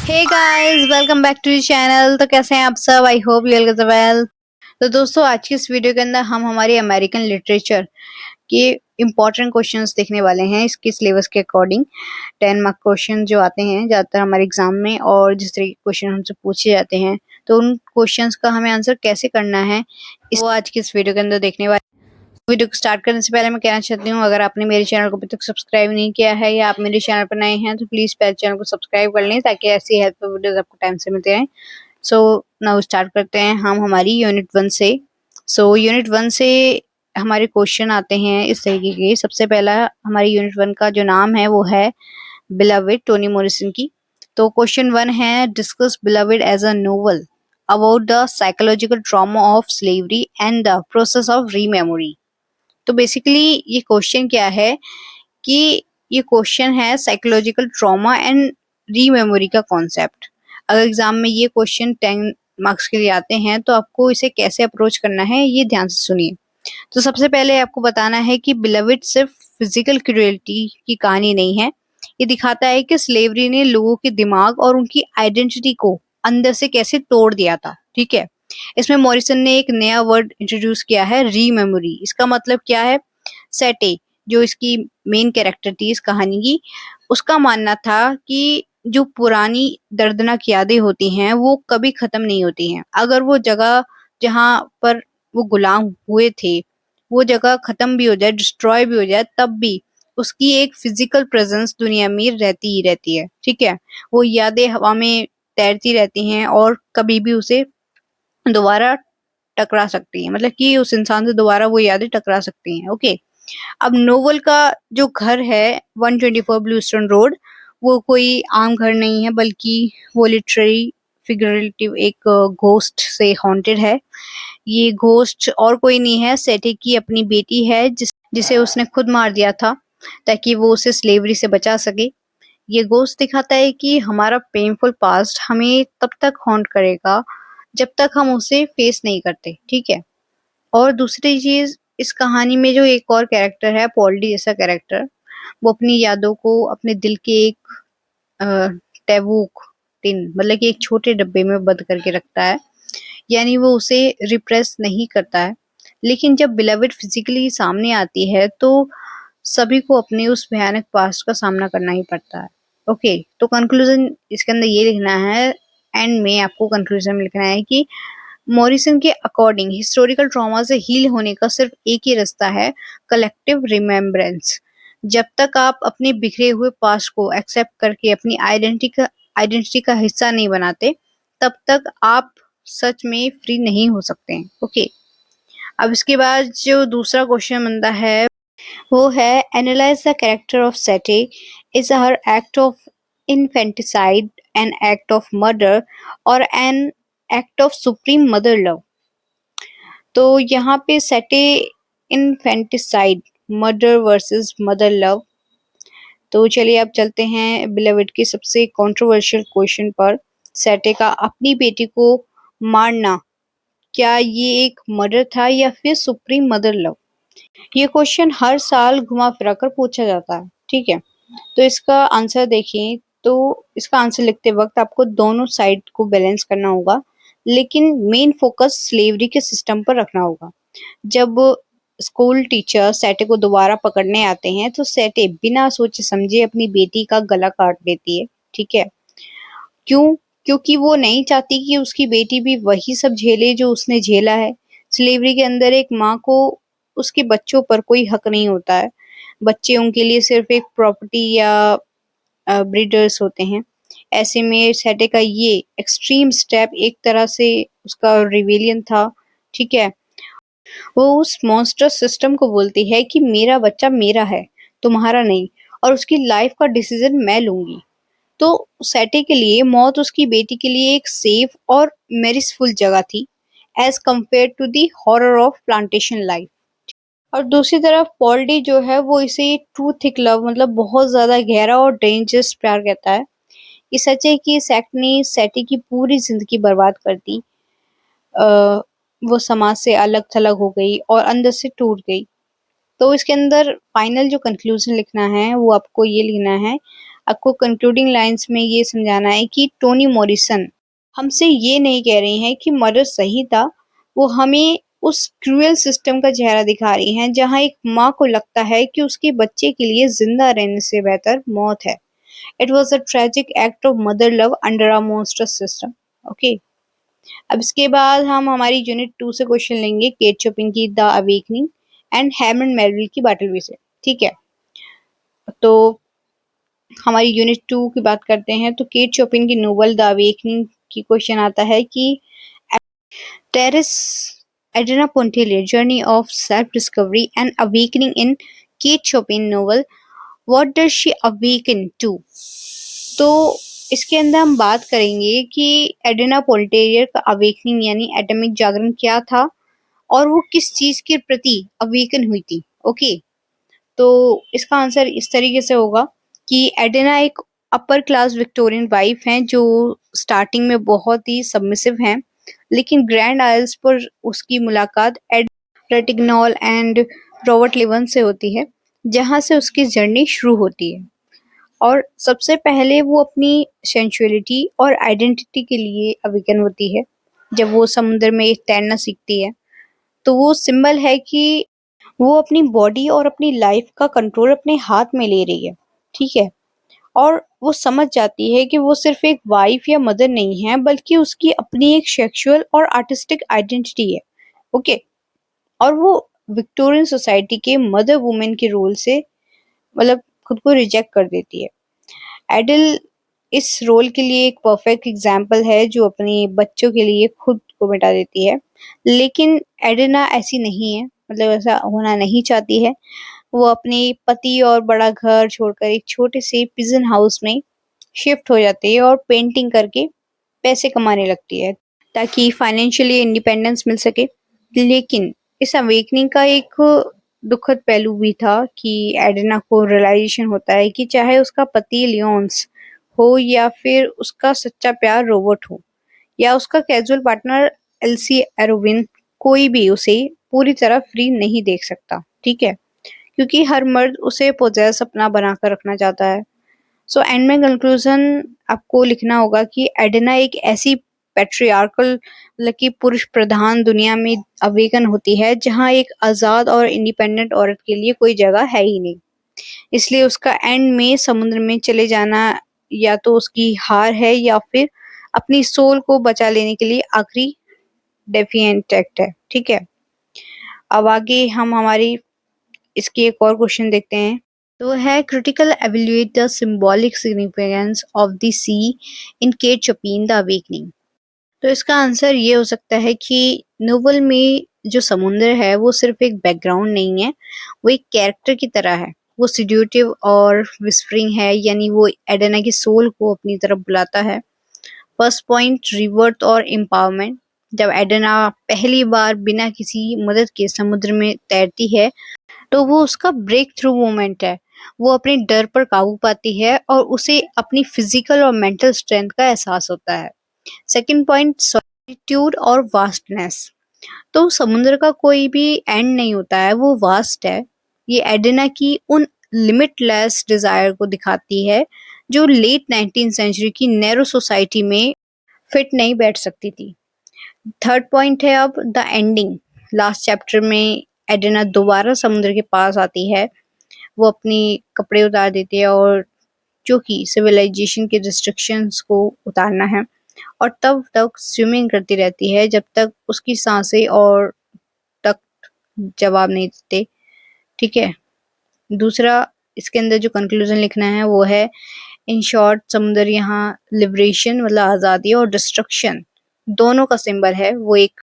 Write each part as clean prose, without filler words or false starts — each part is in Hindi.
Hey guys, welcome back to the channel. तो कैसे हैं आप सब? I hope you all well. तो दोस्तों, आज की इस वीडियो के अंदर हम हमारी अमेरिकन लिटरेचर के इम्पोर्टेंट क्वेश्चंस देखने वाले हैं इसके सिलेबस के अकॉर्डिंग। 10 मार्क क्वेश्चन जो आते हैं ज़्यादातर हमारे एग्जाम में, और जिस तरह के क्वेश्चन हमसे पूछे जाते हैं तो उन क्वेश्चंस का हमें आंसर कैसे करना है वो आज की इस वीडियो के अंदर देखने वाले। वीडियो को स्टार्ट करने से पहले मैं कहना चाहती हूँ, अगर आपने मेरे चैनल को अभी तक सब्सक्राइब नहीं किया है या आप मेरे चैनल पर नए हैं तो प्लीज पहले चैनल को सब्सक्राइब कर लें ताकि ऐसी हेल्पफुल वीडियोस आपको टाइम से मिलते रहें। सो नाउ स्टार्ट करते हैं हम हमारी यूनिट 1 से। यूनिट 1 से हमारे क्वेश्चन आते हैं इस तरीके के। सबसे पहला हमारी यूनिट 1 का जो नाम है वो है बिलवड, टोनी मॉरिसन की। तो क्वेश्चन 1 है, discuss Beloved as a novel about the psychological trauma of slavery and the process of rememory. तो बेसिकली ये क्वेश्चन क्या है कि ये क्वेश्चन है साइकोलॉजिकल ट्रॉमा एंड रीमेमोरी का कॉन्सेप्ट। अगर एग्जाम में ये क्वेश्चन 10 मार्क्स के लिए आते हैं तो आपको इसे कैसे अप्रोच करना है ये ध्यान से सुनिए। तो सबसे पहले आपको बताना है कि बिलवड सिर्फ फिजिकल क्रूएल्टी की कहानी नहीं है। ये दिखाता है कि स्लेवरी ने लोगों के दिमाग और उनकी आइडेंटिटी को अंदर से कैसे तोड़ दिया था। ठीक है, इसमें मॉरिसन ने एक नया वर्ड इंट्रोड्यूस किया है, रीमेमोरी। इसका मतलब क्या है? सेटे, जो इसकी मेन कैरेक्टर थी इस कहानी की, उसका मानना था कि जो पुरानी दर्दनाक यादें होती हैं वो कभी खत्म नहीं होती हैं। अगर वो जगह जहां पर वो गुलाम हुए थे वो जगह खत्म भी हो जाए, डिस्ट्रॉय भी हो जाए, तब भी उसकी एक फिजिकल प्रेजेंस दुनिया में रहती ही रहती है। ठीक है, वो यादें हवा में तैरती रहती हैं और कभी भी उसे दोबारा टकरा सकती हैं, मतलब कि उस इंसान से दोबारा वो यादें टकरा सकती हैं। ओके, अब नोवेल का जो घर है 124 ब्लूस्टोन रोड, वो कोई आम घर नहीं है बल्कि वो लिटरेरी फिगरेटिव एक घोस्ट से हॉन्टेड है। ये घोस्ट और कोई नहीं है, सेठी की अपनी बेटी है जिसे उसने खुद मार दिया था ताकि वो उसे स्लेवरी से बचा सके। ये घोस्ट दिखाता है कि हमारा पेनफुल पास्ट हमें तब तक हॉन्ट करेगा जब तक हम उसे फेस नहीं करते। ठीक है, और दूसरी चीज, इस कहानी में जो एक और कैरेक्टर है, पॉल्डी जैसा कैरेक्टर, वो अपनी यादों को अपने दिल के एक टैबूक टिन, मतलब कि एक छोटे डब्बे में बंद करके रखता है, यानी वो उसे रिप्रेस नहीं करता है। लेकिन जब बिलवड फिजिकली सामने आती है तो सभी को अपने उस भयानक पास्ट का सामना करना ही पड़ता है। ओके, तो कंक्लूजन इसके अंदर ये लिखना है, एंड में आपको कंक्लूजन में लिखना है कि मॉरिसन के अकॉर्डिंग हिस्टोरिकल ट्रॉमा से हील होने का सिर्फ एक ही रास्ता है, कलेक्टिव रिमेम्बरेंस। जब तक आप अपने बिखरे हुए पास्ट को एक्सेप्ट करके अपनी आइडेंटिटी का हिस्सा नहीं बनाते तब तक आप सच में फ्री नहीं हो सकते हैं। ओके, अब इसके बाद जो दूसरा क्वेश्चन बनता है वो है, analyse the character of Sethe. Is her act of infanticide an act of murder or an act of supreme mother love? तो यहाँ पे Sethe infanticide, murder versus mother love. तो चलिए अब चलते हैं बिलवड के सबसे कंट्रोवर्शियल क्वेश्चन पर। सेटे का अपनी बेटी को मारना, क्या ये एक मर्डर था या फिर सुप्रीम मदर लव? ये क्वेश्चन हर साल घुमा फिरा कर पूछा जाता है। ठीक है, तो इसका आंसर देखिए। तो इसका आंसर लिखते वक्त आपको दोनों साइड को बैलेंस करना होगा, लेकिन मेन फोकस स्लेवरी के सिस्टम पर रखना होगा। जब स्कूल टीचर सेटे को दोबारा पकड़ने आते हैं तो सेटे बिना सोचे समझे अपनी बेटी का गला काट देती है। ठीक है, क्यों? क्योंकि वो नहीं चाहती कि उसकी बेटी भी वही सब झेले जो उसने झेला है। स्लेवरी के अंदर एक माँ को उसके बच्चों पर कोई हक नहीं होता है। बच्चे उनके लिए सिर्फ एक प्रॉपर्टी या ब्रीडर्स होते हैं। ऐसे में सेटे का ये एक्सट्रीम स्टेप एक तरह से उसका रिवेलियन था। ठीक है, वो उस मॉन्स्टर सिस्टम को बोलती है कि मेरा बच्चा मेरा है, तुम्हारा नहीं, और उसकी लाइफ का डिसीजन मैं लूंगी। तो सेटे के लिए मौत उसकी बेटी के लिए एक सेफ और मेरिसफुल जगह थी, as compared to the horror of plantation life. और दूसरी तरफ पॉल डी जो है वो इसे टू थिक लव, मतलब बहुत ज्यादा गहरा और डेंजरस प्यार कहता है। ये सच है कि इस एक्ट ने सेटी की पूरी जिंदगी बर्बाद कर दी। अ, वो समाज से अलग थलग हो गई और अंदर से टूट गई। तो इसके अंदर फाइनल जो कंक्लूजन लिखना है वो आपको ये लिखना है, आपको कंक्लूडिंग लाइंस में ये समझाना है कि टोनी मॉरिसन हमसे ये नहीं कह रही हैं कि मर्डर सही था, वो हमें उस क्रूएल सिस्टम का चेहरा दिखा रही हैं जहां एक माँ को लगता है कि उसके बच्चे के लिए जिंदा रहने से बेहतर मौत है। It was a tragic act of mother love under a monstrous system. Okay, अब इसके बाद हम हमारी यूनिट 2 से क्वेश्चन लेंगे, केट चोपिन की the awakening and Hammond Melville की बैटलवी से। ठीक है, तो हमारी यूनिट 2 की बात करते हैं। तो केट चोपिन की नोवेल द अवेकनिंग की क्वेश्चन आता है कि trace Edna Pontellier journey of self discovery and awakening in Kate Chopin novel, what does she awaken to. तो इसके अंदर हम बात करेंगे कि एड्रिना पोंटेलियर का अवेकनिंग यानी एटॉमिक जागरण क्या था और वो किस चीज के प्रति अवेकन हुई थी। ओके, तो इसका आंसर इस तरीके से होगा कि एडेना एक अपर क्लास विक्टोरियन वाइफ हैं जो स्टार्टिंग में बहुत ही सबमिसिव हैं, लेकिन ग्रैंड आइल्स पर उसकी मुलाकात एड रेटिग्नॉल एंड रॉबर्ट लिवन से होती है, जहां से उसकी जर्नी शुरू होती है। और सबसे पहले वो अपनी सेंसुअलिटी और आइडेंटिटी के लिए अवेकन होती है जब वो समुद्र में तैरना सीखती है। तो वो सिंबल है कि वो अपनी बॉडी और अपनी लाइफ का कंट्रोल अपने हाथ में ले रही है। ठीक है, और वो समझ जाती है कि वो सिर्फ एक वाइफ या मदर नहीं है, बल्कि उसकी अपनी एक सेक्सुअल और आर्टिस्टिक आइडेंटिटी है। ओके, और वो विक्टोरियन सोसाइटी के मदर वुमेन के रोल से मतलब खुद को रिजेक्ट कर देती है। एडल इस रोल के लिए एक परफेक्ट एग्जाम्पल है जो अपने बच्चों के लिए खुद को मिटा देती है, लेकिन एडिना ऐसी नहीं है, मतलब ऐसा होना नहीं चाहती है। वो अपने पति और बड़ा घर छोड़कर एक छोटे से पिजन हाउस में शिफ्ट हो जाती है और पेंटिंग करके पैसे कमाने लगती है ताकि फाइनेंशियली इंडिपेंडेंस मिल सके। लेकिन इस अवेकनिंग का एक दुखद पहलू भी था कि एडिना को रियलाइजेशन होता है कि चाहे उसका पति लियोन्स हो या फिर उसका सच्चा प्यार रॉबर्ट हो या उसका कैजुअल पार्टनर एल्सी एरोविन, कोई भी उसे पूरी तरह फ्री नहीं देख सकता। ठीक है, क्योंकि हर मर्द उसे पोजेस अपना बनाकर रखना चाहता है। सो एंड में कंक्लूजन आपको लिखना होगा कि एडिना एक ऐसी पैट्रियार्कल मतलब कि पुरुष प्रधान दुनिया में अवेकन होती है जहां एक आजाद और इंडिपेंडेंट औरत के लिए कोई जगह है ही नहीं। इसलिए उसका एंड में समुद्र में चले जाना या तो उसकी हार है या फिर अपनी सोल को बचा लेने के लिए आखिरी डेफिएंट एक्ट है। ठीक है, अब आगे हम हमारी इसकी एक और क्वेश्चन देखते हैं। तो है critical evaluate the symbolic significance of the sea in Kate Chopin the Awakening. तो इसका आंसर ये हो सकता है कि नोवेल में जो समुद्र है वो सिर्फ एक बैकग्राउंड नहीं है, वो एक कैरेक्टर की तरह है। वो सिड्यूटिव और विस्परिंग है, यानी वो एडेना की सोल को अपनी तरफ बुलाता है। फर्स्ट पॉइंट, रिवर्थ और एम्पावरमेंट। जब एडेना पहली बार बिना किसी मदद के समुद्र में तैरती है तो वो उसका ब्रेक थ्रू मोमेंट है। वो अपने डर पर काबू पाती है और उसे अपनी फिजिकल और मेंटल स्ट्रेंथ का एहसास होता है। सेकंड पॉइंट, सॉलिट्यूड और वास्टनेस। तो समुद्र का कोई भी एंड नहीं होता है, वो वास्ट है। ये एडिना की उन लिमिटलेस डिजायर को दिखाती है जो लेट 19th सेंचुरी की नैरो सोसाइटी में फिट नहीं बैठ सकती थी। थर्ड पॉइंट है अब द एंडिंग। लास्ट चैप्टर में एडिना दोबारा समुद्र के पास आती है। वो अपनी कपड़े उतार देती है और जो कि सिविलाइजेशन के रिस्ट्रिक्शंस को उतारना है, और तब तक स्विमिंग करती रहती है जब तक उसकी सांसें और तक जवाब नहीं देते। ठीक है, दूसरा इसके अंदर जो कंक्लूजन लिखना है वो है, इन शॉर्ट समुद्र यहाँ लिबरेशन मतलब आज़ादी और डिस्ट्रक्शन दोनों का सिंबल है। वो एक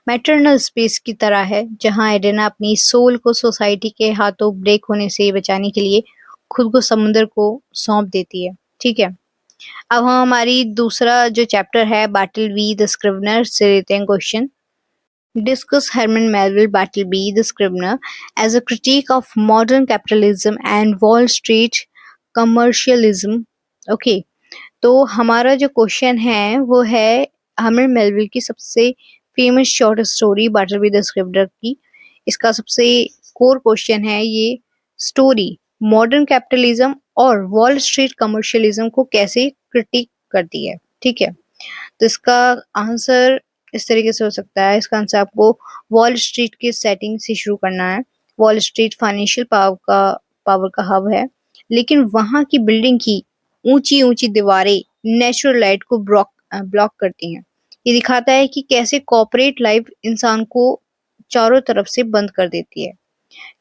मैटरनल स्पेस की तरह है जहां एडेना अपनी सोल को सोसाइटी के हाथों ब्रेक होने से बचाने के लिए खुद को समुद्र को सौंप देती है। ठीक है, अब हम हमारी दूसरा जो चैप्टर है बैटल बी द स्क्रिवनर से लेते हैं question. Discuss Herman Melville Bartleby the Scrivener as a critique of modern capitalism and Wall Street commercialism. Okay, तो हमारा जो क्वेश्चन है वो है हर्मन मेलविल की सबसे फेमस शॉर्ट स्टोरी बार्टलबी द स्क्रिवेनर की। इसका सबसे कोर क्वेश्चन है ये स्टोरी मॉडर्न कैपिटलिज्म और वॉल स्ट्रीट कमर्शियलिज्म को कैसे क्रिटिक करती है। ठीक है, तो इसका आंसर इस तरीके से हो सकता है। इसका आंसर आपको वॉल स्ट्रीट की सेटिंग से शुरू करना है। वॉल स्ट्रीट फाइनेंशियल पावर का हब है, लेकिन वहां की बिल्डिंग की ऊंची ऊंची दीवारें नेचुरल लाइट को ब्लॉक करती हैं। ये दिखाता है कि कैसे कॉर्पोरेट लाइफ इंसान को चारों तरफ से बंद कर देती है।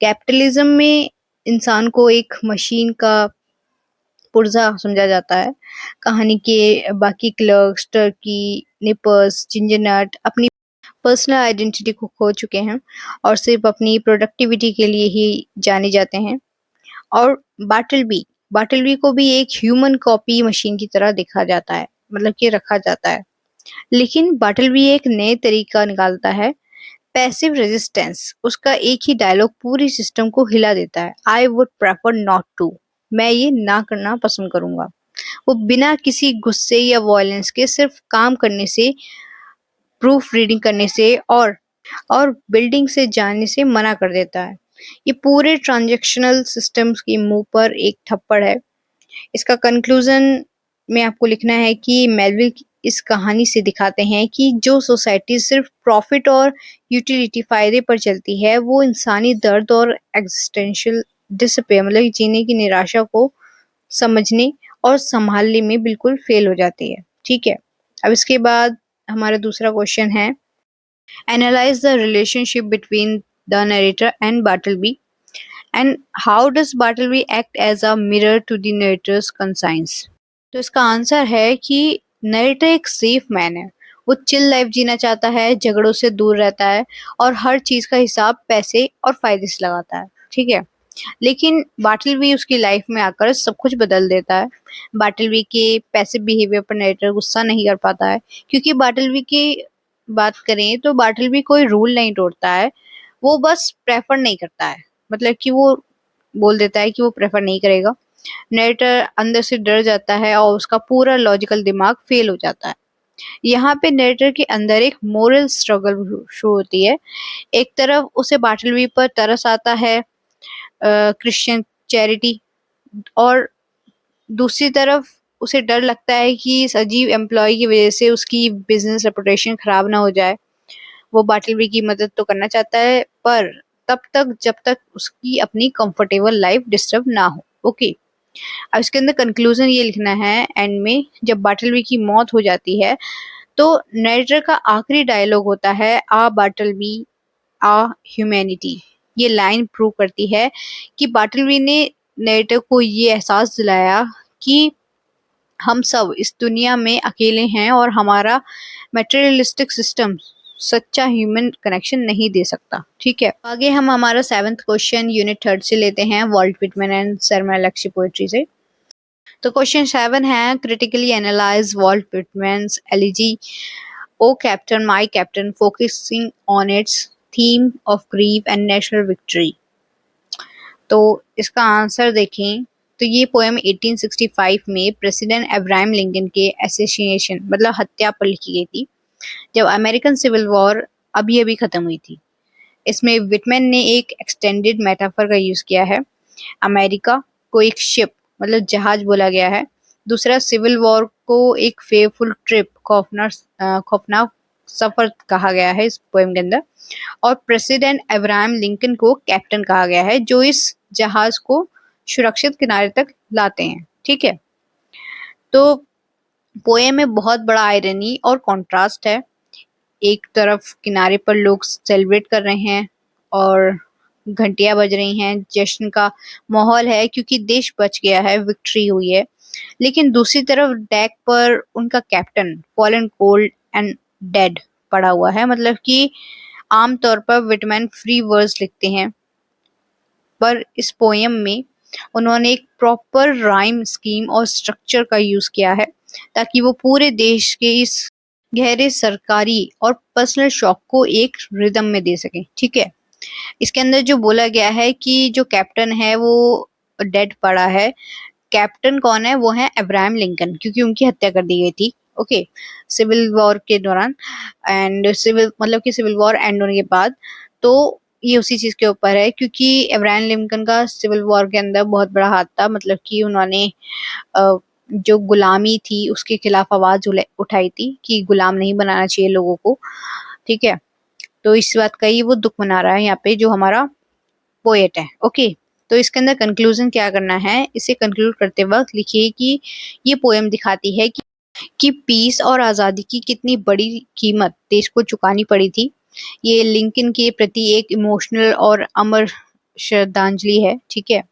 कैपिटलिज्म में इंसान को एक मशीन का पुर्जा समझा जाता है। कहानी के बाकी क्लर्क्स, टर्की, निपर्स, जिंजर नट अपनी पर्सनल आइडेंटिटी को खो चुके हैं और सिर्फ अपनी प्रोडक्टिविटी के लिए ही जाने जाते हैं। और बाटलबी को भी एक ह्यूमन कॉपी मशीन की तरह देखा जाता है, मतलब कि रखा जाता है। लेकिन बाटलबी एक नए तरीका निकालता है, पैसिव रेजिस्टेंस। उसका एक ही डायलॉग पूरी सिस्टम को हिला देता है, I would prefer not to. मैं ये ना करना पसंद करूंगा। वो बिना किसी गुस्से या वॉयलेंस के सिर्फ काम करने से, प्रूफ रीडिंग करने से और बिल्डिंग से जाने से मना कर देता है। ये पूरे ट्रांजैक्शनल सिस्टम्स के मुंह पर एक थप्पड़ है। इसका कंक्लूजन में आपको लिखना है कि मेलविल इस कहानी से दिखाते हैं कि जो सोसाइटी सिर्फ प्रॉफिट और यूटिलिटी फायदे पर चलती है, वो इंसानी दर्द और एग्जिस्टेंशियल डिसपेयर, मतलब जीने की निराशा को समझने और संभालने में बिल्कुल फेल हो जाती है। ठीक है, अब इसके बाद हमारा दूसरा क्वेश्चन है, analyse the relationship between the narrator and Bartleby and how does Bartleby act as a mirror to the narrator's conscience. तो इसका आंसर है कि नरेटर एक सेफ मैन है। वो चिल लाइफ जीना चाहता है, झगड़ों से दूर रहता है और हर चीज का हिसाब पैसे और फायदे से लगाता है। ठीक है, लेकिन बाटलबी उसकी लाइफ में आकर सब कुछ बदल देता है। बाटलबी के पैसिव बिहेवियर पर नरेटर गुस्सा नहीं कर पाता है, क्योंकि बाटलबी की बात करें तो बाटलबी कोई रूल नहीं तोड़ता है, वो बस प्रेफर नहीं करता है। मतलब कि वो बोल देता है कि वो प्रेफर नहीं करेगा। नरेटर अंदर से डर जाता है और उसका पूरा लॉजिकल दिमाग फेल हो जाता है। यहाँ पे नरेटर के अंदर एक मोरल स्ट्रगल शुरू होती है। एक तरफ उसे बाटलबी पर तरस आता है, क्रिश्चियन चैरिटी, और दूसरी तरफ उसे डर लगता है कि इस अजीब एम्प्लॉय की वजह से उसकी बिजनेस रेपुटेशन खराब ना हो जाए। वो बाटलबी की मदद तो करना चाहता है, पर तब तक जब तक उसकी अपनी कंफर्टेबल लाइफ डिस्टर्ब ना हो। ओके, अब इसके अंदर कंक्लूजन ये लिखना है एंड में, जब बाटलबी की मौत हो जाती है तो नरेटर का आखिरी डायलॉग होता है, आ बाटलबी आ ह्यूमैनिटी। ये लाइन प्रूव करती है कि बाटलबी ने नरेटर को ये एहसास दिलाया कि हम सब इस दुनिया में अकेले हैं और हमारा मटेरियलिस्टिक सिस्टम सच्चा ह्यूमन कनेक्शन नहीं दे सकता। ठीक है, आगे हम हमारा 7th क्वेश्चन यूनिट 3 से लेते हैं, वॉल्ट विटमैन एंड सर मैलेक्सी पोएट्री से। तो क्वेश्चन 7 है, critically analyse Walt Whitman's elegy O Captain my Captain, focusing on its theme of grief and national victory. तो इसका आंसर देखें तो ये पोएम 1865 में प्रेसिडेंट अब्राहम लिंकन के एसेसिनेशन, मतलब हत्या पर लिखी गई थी, जब अमेरिकन सिविल वॉर अभी अभी खत्म हुई थी। इसमें विटमैन ने एक एक्सटेंडेड मेटाफर का यूज किया है। अमेरिका को एक शिप, मतलब जहाज बोला गया है। दूसरा, सिविल वॉर को एक फेयरफुल ट्रिप, खौफनाक सफर कहा गया है इस पोएम के अंदर। और प्रेसिडेंट अब्राहम लिंकन को कैप्टन कहा गया है, जो इस जहाज को सुरक्षित किनारे तक लाते हैं। ठीक है, तो पोएम में बहुत बड़ा आयरनी और कॉन्ट्रास्ट है। एक तरफ किनारे पर लोग सेलिब्रेट कर रहे हैं और घंटियां बज रही हैं, जश्न का माहौल है क्योंकि देश बच गया है, विक्ट्री हुई है। लेकिन दूसरी तरफ डेक पर उनका captain fallen cold and dead पड़ा हुआ है। मतलब कि आमतौर पर विटमैन फ्री वर्ड्स लिखते हैं, पर इस पोएम में उन्होंने एक प्रॉपर राइम स्कीम और स्ट्रक्चर का यूज किया है, ताकि वो पूरे देश के इस गहरे सरकारी और पर्सनल शॉक को एक रिदम में दे सके। ठीक है, इसके अंदर जो बोला गया है कि जो कैप्टन है वो डेड पड़ा है। कैप्टन कौन है? वो है अब्राहम लिंकन, क्योंकि उनकी हत्या कर दी गई थी। ओके, सिविल वॉर के दौरान, एंड सिविल मतलब कि सिविल वॉर एंड होने के बाद। तो ये उसी चीज के ऊपर है, क्योंकि अब्राहम लिंकन का सिविल वॉर के अंदर बहुत बड़ा हाथ था। मतलब कि उन्होंने जो गुलामी थी उसके खिलाफ आवाज उठाई थी कि गुलाम नहीं बनाना चाहिए लोगों को। ठीक है, तो इस बात का ही वो दुख मना रहा है यहाँ पे जो हमारा पोएट है। ओके, तो इसके अंदर कंक्लूजन क्या करना है, इसे कंक्लूड करते वक्त लिखिए कि ये पोएम दिखाती है कि पीस और आजादी की कितनी बड़ी कीमत देश को चुकानी पड़ी थी। ये लिंकन के प्रति एक इमोशनल और अमर श्रद्धांजलि है। ठीक है,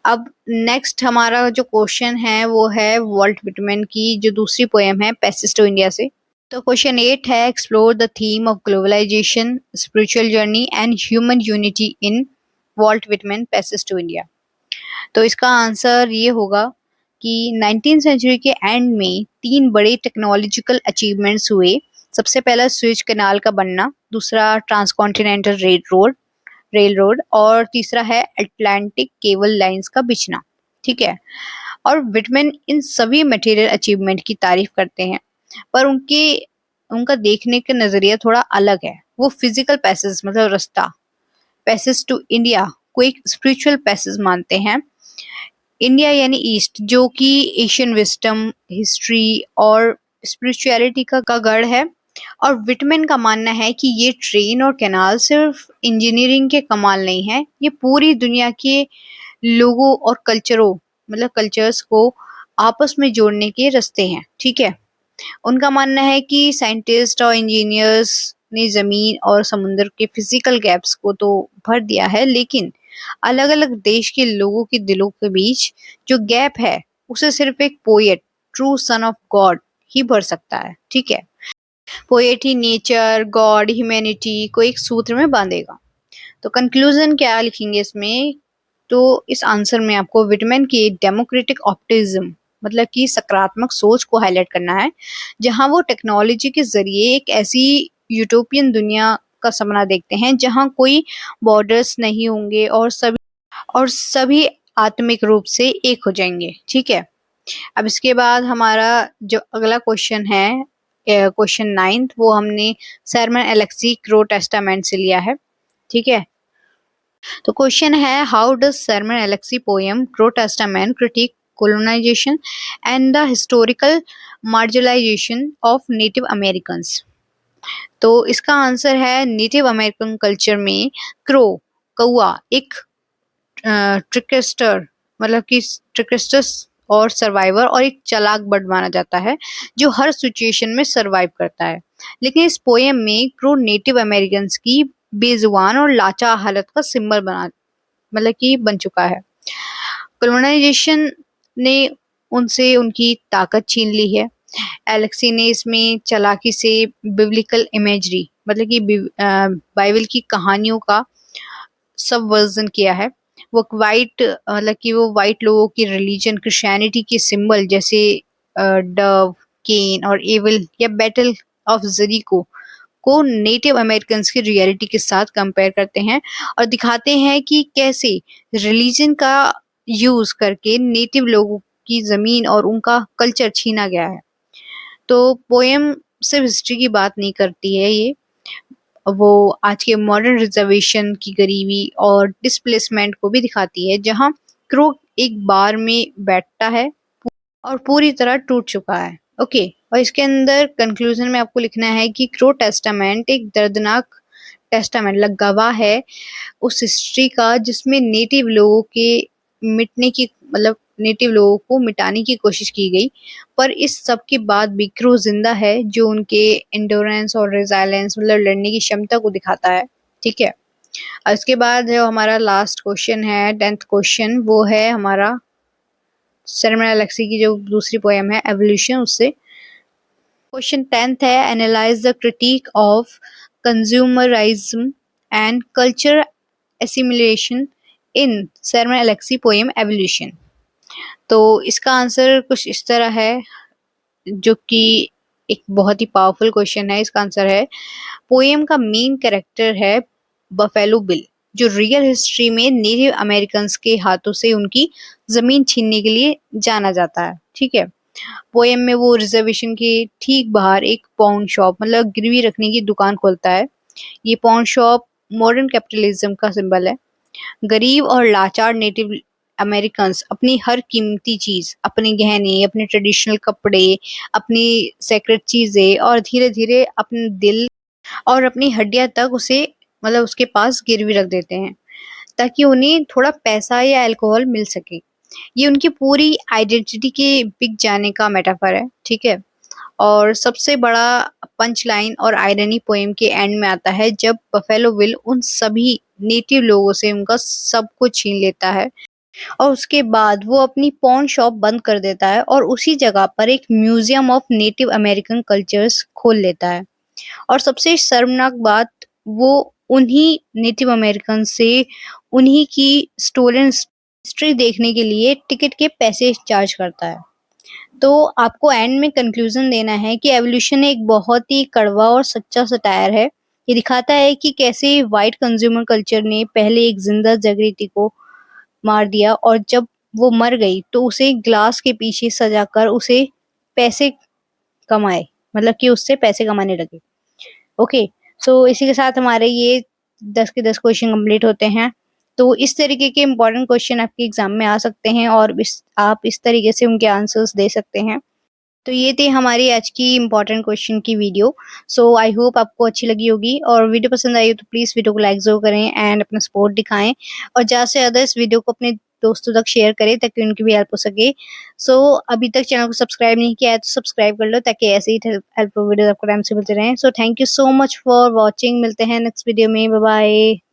अब नेक्स्ट हमारा जो क्वेश्चन है वो है वॉल्ट विटमैन की जो दूसरी पोएम है पैसेज टू इंडिया से। तो क्वेश्चन 8 है, explore the theme of globalisation, spiritual journey and human unity in Walt Whitman passage to India. तो इसका आंसर ये होगा कि 19th सेंचुरी के एंड में 3 बड़े टेक्नोलॉजिकल अचीवमेंट्स हुए। सबसे पहला स्विच कैनाल का बनना, दूसरा ट्रांसकॉन्टिनेंटल रेल रोड और तीसरा है अटलांटिक केबल लाइंस का बिछना। ठीक है, और विटमैन इन सभी मटेरियल अचीवमेंट की तारीफ करते हैं, पर उनका देखने का नजरिया थोड़ा अलग है। वो फिजिकल पैसेज मतलब रास्ता, पैसेज टू इंडिया को एक स्पिरिचुअल पैसेज मानते हैं। इंडिया यानी ईस्ट, जो कि एशियन विस्डम, हिस्ट्री और स्पिरिचुअलिटी का गढ़ है। और विटमैन का मानना है कि ये ट्रेन और कैनाल सिर्फ इंजीनियरिंग के कमाल नहीं है, ये पूरी दुनिया के लोगों और कल्चर्स को आपस में जोड़ने के रास्ते हैं। ठीक है, उनका मानना है कि साइंटिस्ट और इंजीनियर्स ने जमीन और समुद्र के फिजिकल गैप्स को तो भर दिया है, लेकिन अलग अलग देश के लोगों के दिलों के बीच जो गैप है उसे सिर्फ एक poet, true son of God ही भर सकता है। ठीक है, पोएट ही नेचर, गॉड, ह्यूमैनिटी को एक सूत्र में बांधेगा। तो कंक्लूजन क्या लिखेंगे इसमें, तो इस आंसर में आपको विटमैन की डेमोक्रेटिक ऑप्टिज्म मतलब कि सकारात्मक सोच को हाईलाइट करना है, जहां वो टेक्नोलॉजी के जरिए एक ऐसी यूटोपियन दुनिया का सपना देखते हैं जहां कोई बॉर्डर्स नहीं होंगे और सभी आत्मिक रूप से एक हो जाएंगे। ठीक है, अब इसके बाद हमारा जो अगला क्वेश्चन है, क्वेश्चन 9, वो हमने सरमन एलेक्सी क्रो टेस्टामेंट से लिया है। ठीक है, तो क्वेश्चन है, how does Sherman Alexie poem crow testament critique colonization and the historical marginalization of native Americans. तो इसका आंसर है, नेटिव अमेरिकन कल्चर में क्रो कौआ एक ट्रिकस्टर मतलब कि ट्रिकस्टस और सर्वाइवर और एक चालाक बर्ड माना जाता है जो हर सिचुएशन में सरवाइव करता है। लेकिन इस पोएम में क्रो नेटिव अमेरिकन्स की बेजुबान और लाचार हालत का सिंबल बन चुका है। कॉलोनाइजेशन ने उनसे उनकी ताकत छीन ली है। एलेक्सी ने इसमें चालाकी से बिब्लिकल इमेजरी मतलब कि बाइबल की कहानियों का सबवर्जन किया है। वो वाइट लोगों की रिलीजन क्रिश्चियनिटी के सिंबल जैसे डव, केन और एविल या बैटल ऑफ जरीको को नेटिव अमेरिकन की रियलिटी के साथ कंपेयर करते हैं और दिखाते हैं कि कैसे रिलीजन का यूज करके नेटिव लोगों की जमीन और उनका कल्चर छीना गया है। तो पोएम सिर्फ हिस्ट्री की बात नहीं करती है, ये वो आज के मॉडर्न रिजर्वेशन की गरीबी और डिस्प्लेसमेंट को भी दिखाती है, जहां क्रो एक बार में बैठता है और पूरी तरह टूट चुका है। ओके, और इसके अंदर कंक्लूजन में आपको लिखना है कि क्रो टेस्टामेंट एक दर्दनाक टेस्टामेंट गवाह है उस हिस्ट्री का जिसमें नेटिव लोगों को मिटाने की कोशिश की गई, पर इस सब के बाद भी क्रो जिंदा है, जो उनके एंडोरेंस और रेजिलियंस मतलब लड़ने की क्षमता को दिखाता है। ठीक है, और इसके बाद जो हमारा लास्ट क्वेश्चन है, 10th क्वेश्चन, वो है हमारा सरमन एलेक्सी की जो दूसरी पोएम है एवोल्यूशन, उससे। क्वेश्चन 10th है, analyse the critique of consumerism and culture assimilation in Sherman Alexie poem evolution. तो इसका आंसर कुछ इस तरह है, जो कि एक बहुत ही पावरफुल क्वेश्चन है। इसका आंसर है, पोएम का मेन कैरेक्टर है बफेलो बिल, जो रियल हिस्ट्री में नेटिव अमेरिकन्स के हाथों से उनकी जमीन छीनने के लिए जाना जाता है। ठीक है, पोएम में वो रिजर्वेशन के ठीक बाहर एक पाउंड शॉप मतलब गिरवी रखने की दुकान खोलता है। ये पाउंड शॉप मॉडर्न कैपिटलिज्म का सिंबल है। गरीब और लाचार नेटिव अमेरिकन्स अपनी हर कीमती चीज, अपने गहने, अपने ट्रेडिशनल कपड़े, अपनी सेक्रेट चीजें और धीरे धीरे अपने दिल और अपनी हड्डियां तक उसे मतलब उसके पास गिरवी रख देते हैं ताकि उन्हें थोड़ा पैसा या अल्कोहल मिल सके। ये उनकी पूरी आइडेंटिटी के बिक जाने का मेटाफर है, ठीक है। और सबसे बड़ा पंच लाइन और आयरनी पोएम के एंड में आता है जब बफेलो विल उन सभी नेटिव लोगों से उनका सब कुछ छीन लेता है और उसके बाद वो अपनी पॉन शॉप बंद कर देता है और उसी जगह पर एक museum of native American cultures खोल लेता है। और सबसे शर्मनाक बात, वो उन्हीं नेटिव अमेरिकन से उन्हीं की स्टोलन हिस्ट्री देखने के लिए टिकट के पैसे चार्ज करता है। तो आपको एंड में कंक्लूजन देना है कि एवोल्यूशन एक बहुत ही कड़वा और सच्चा सटायर है। ये दिखाता है कि कैसे वाइट कंज्यूमर कल्चर ने पहले एक जिंदा जागृति को मार दिया और जब वो मर गई तो उसे ग्लास के पीछे सजाकर उसे पैसे कमाए, मतलब कि उससे पैसे कमाने लगे। ओके, सो इसी के साथ हमारे ये 10 के 10 क्वेश्चन कंप्लीट होते हैं। तो इस तरीके के इम्पोर्टेंट क्वेश्चन आपके एग्जाम में आ सकते हैं और आप इस तरीके से उनके आंसर्स दे सकते हैं। तो ये थी हमारी आज की इम्पोर्टेंट क्वेश्चन की वीडियो। सो आई होप आपको अच्छी लगी होगी और वीडियो पसंद आई हो तो प्लीज़ वीडियो को लाइक ज़रूर करें एंड अपना सपोर्ट दिखाएं और ज़्यादा से ज़्यादा इस वीडियो को अपने दोस्तों तक शेयर करें ताकि उनकी भी हेल्प हो सके। सो अभी तक चैनल को सब्सक्राइब नहीं किया है तो सब्सक्राइब कर लो ताकि ऐसे ही हेल्पफुल वीडियो आपको टाइम से मिलते रहें। So thank you so much for watching. मिलते हैं नेक्स्ट वीडियो में। Bye bye.